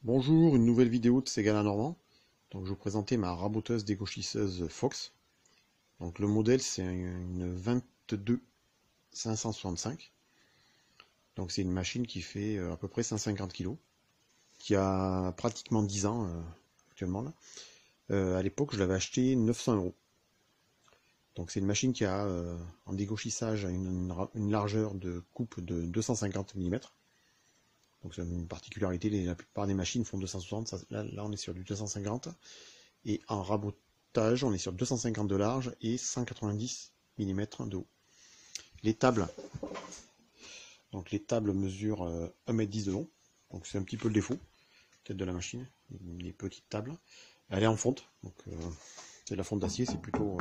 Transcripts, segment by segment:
Bonjour, une nouvelle vidéo de Ségala Normand. Donc je vais vous présenter ma raboteuse dégauchisseuse Fox. Donc le modèle c'est une 22 565. Donc c'est une machine qui fait à peu près 150 kg, qui a pratiquement 10 ans actuellement là. À l'époque je l'avais acheté 900 €. Donc c'est une machine qui a en dégauchissage une largeur de coupe de 250 mm. Donc c'est une particularité, la plupart des machines font 260, là on est sur du 250. Et en rabotage, on est sur 250 de large et 190 mm de haut. Les tables, donc les tables mesurent 1,10 m de long, donc c'est un petit peu le défaut peut-être de la machine, les petites tables. Elle est en fonte, donc c'est de la fonte d'acier, c'est plutôt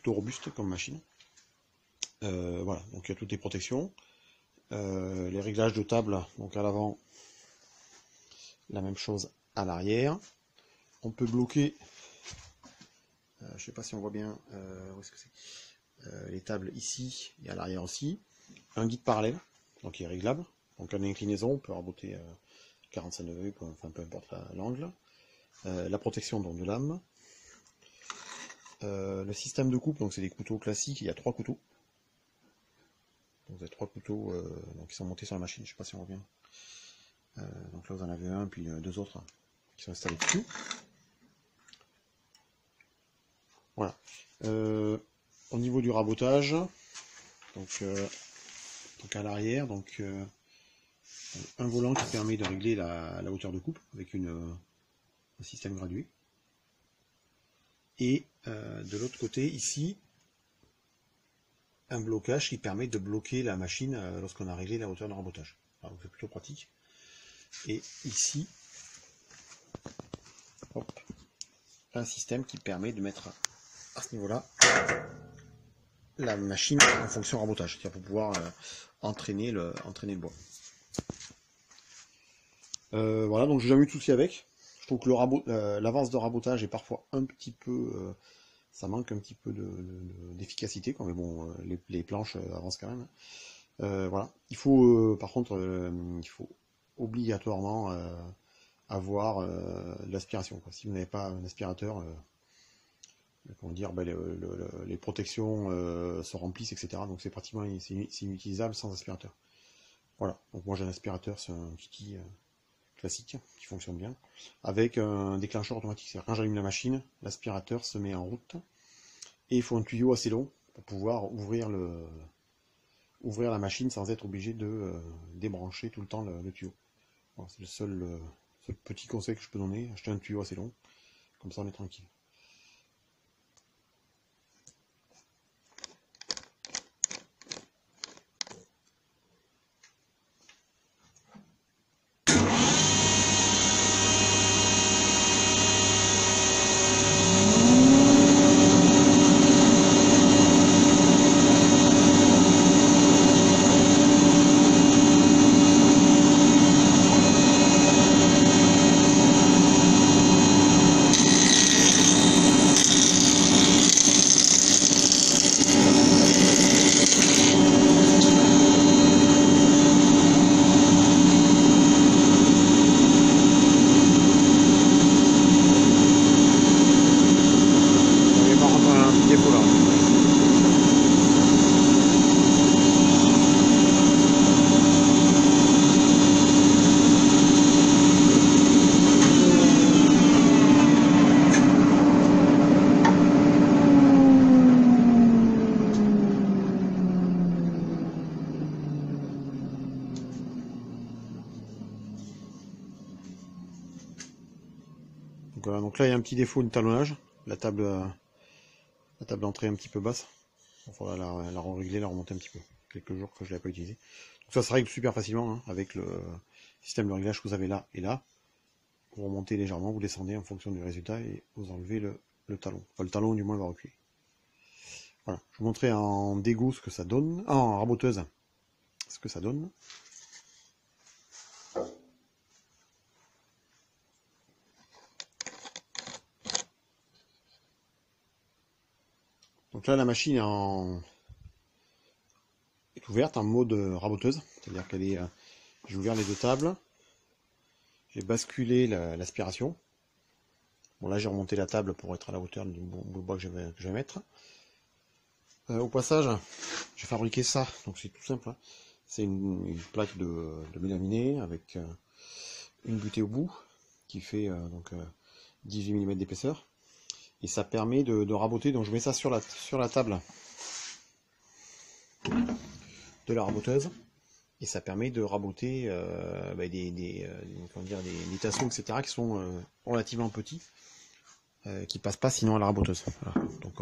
robuste comme machine. Voilà, donc il y a toutes les protections. Les réglages de table, donc à l'avant, la même chose à l'arrière. On peut bloquer, je sais pas si on voit bien, où est-ce que c'est, les tables ici et à l'arrière aussi. Un guide parallèle, donc qui est réglable. Donc en inclinaison, on peut raboter 45 degrés, enfin peu importe l'angle. La protection donc de lame. Le système de coupe, donc c'est des couteaux classiques, il y a 3 couteaux. Donc vous avez 3 couteaux donc, qui sont montés sur la machine, je sais pas si on voit bien. Donc là vous en avez un, puis 2 autres qui sont installés dessus. Voilà. Au niveau du rabotage, donc à l'arrière, donc un volant qui permet de régler la hauteur de coupe avec un système gradué. Et de l'autre côté, ici, un blocage qui permet de bloquer la machine lorsqu'on a réglé la hauteur de rabotage. Donc c'est plutôt pratique. Et ici, hop, un système qui permet de mettre à ce niveau-là la machine en fonction rabotage, c'est-à-dire pour pouvoir entraîner le bois. Voilà, donc j'ai jamais eu de souci avec. Je trouve que l'avance de rabotage est parfois un petit peu, ça manque un petit peu d'efficacité, mais bon, les planches avancent quand même. Voilà, il faut, par contre, il faut obligatoirement avoir de l'aspiration. Si vous n'avez pas un aspirateur, comment dire, les protections se remplissent, etc. Donc c'est pratiquement inutilisable sans aspirateur. Voilà, donc moi j'ai un aspirateur, c'est un Kiki classique qui fonctionne bien, avec un déclencheur automatique. C'est-à-dire quand j'allume la machine, l'aspirateur se met en route, et il faut un tuyau assez long pour pouvoir ouvrir la machine sans être obligé de débrancher tout le temps le tuyau. Voilà, c'est le seul petit conseil que je peux donner, acheter un tuyau assez long, comme ça on est tranquille. Donc voilà, donc là il y a un petit défaut de talonnage, la table d'entrée est un petit peu basse. Il faudra la régler, la remonter un petit peu. Quelques jours que je ne l'ai pas utilisé. Donc ça se règle super facilement hein, avec le système de réglage que vous avez là et là. Vous remontez légèrement, vous descendez en fonction du résultat et vous enlevez le talon. Enfin le talon du moins va reculer. Voilà, je vous montrerai en dégoût ce que ça donne, en raboteuse ce que ça donne. Donc là la machine est ouverte en mode raboteuse, c'est-à-dire qu'elle est, j'ai ouvert les deux tables, j'ai basculé l'aspiration. Bon là j'ai remonté la table pour être à la hauteur du bout de bois que je vais mettre. Au passage, j'ai fabriqué ça, donc c'est tout simple. Hein. C'est une plaque de mélaminé avec une butée au bout qui fait 18 mm d'épaisseur. Et ça permet de raboter, donc je mets ça sur la table de la raboteuse. Et ça permet de raboter des tasseaux, etc. qui sont relativement petits, qui passent pas sinon à la raboteuse. Voilà. Donc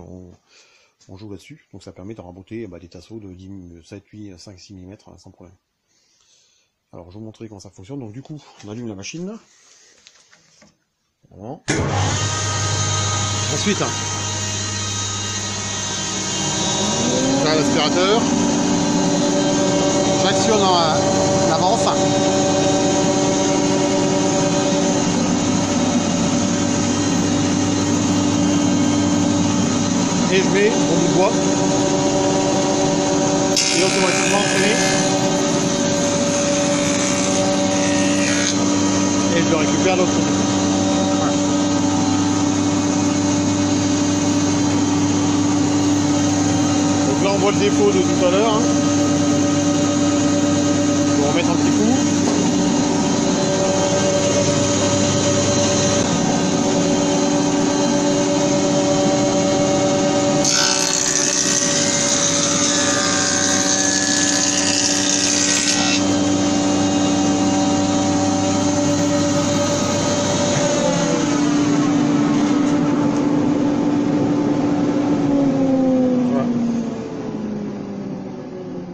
on joue là-dessus. Donc ça permet de raboter des tasseaux de 7, 8, 5, 6 mm sans problème. Alors je vais vous montrer comment ça fonctionne. Donc du coup, on allume la machine. Voilà. Ensuite, j'ai l'aspirateur. J'actionne l'avance. Et je mets mon bout de bois. Et automatiquement entraîné. Et je le récupère de l'autre côté. Voilà. Donc là on voit le défaut de tout à l'heure. Hein. On va remettre un petit coup.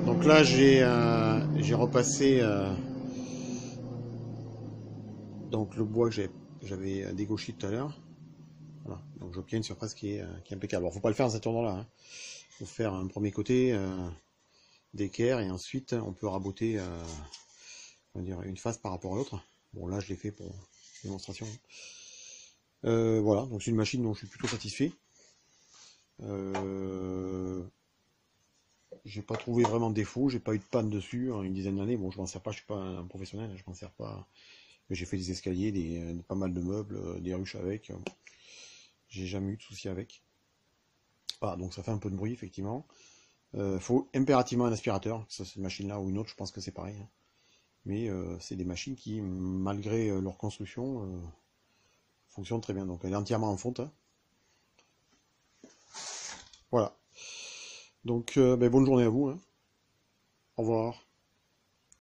Donc là j'ai repassé donc le bois que j'avais dégauché tout à l'heure. Voilà. Donc j'obtiens une surface qui est impeccable. Alors faut pas le faire dans cet ordre-là. Hein. Faut faire un premier côté d'équerre et ensuite on peut raboter une face par rapport à l'autre. Bon là je l'ai fait pour démonstration. Voilà, donc c'est une machine dont je suis plutôt satisfait. J'ai pas trouvé vraiment de défaut, j'ai pas eu de panne dessus en une dizaine d'années. Bon, je m'en sers pas, je suis pas un professionnel, je m'en sers pas. Mais j'ai fait des escaliers, pas mal de meubles, des ruches avec. J'ai jamais eu de soucis avec. Ah, donc ça fait un peu de bruit, effectivement. Faut impérativement un aspirateur, que ce soit cette machine-là ou une autre, je pense que c'est pareil. Hein. Mais c'est des machines qui, malgré leur construction, fonctionnent très bien. Donc elle est entièrement en fonte. Hein. Voilà. Donc bonne journée à vous. Hein. Au revoir.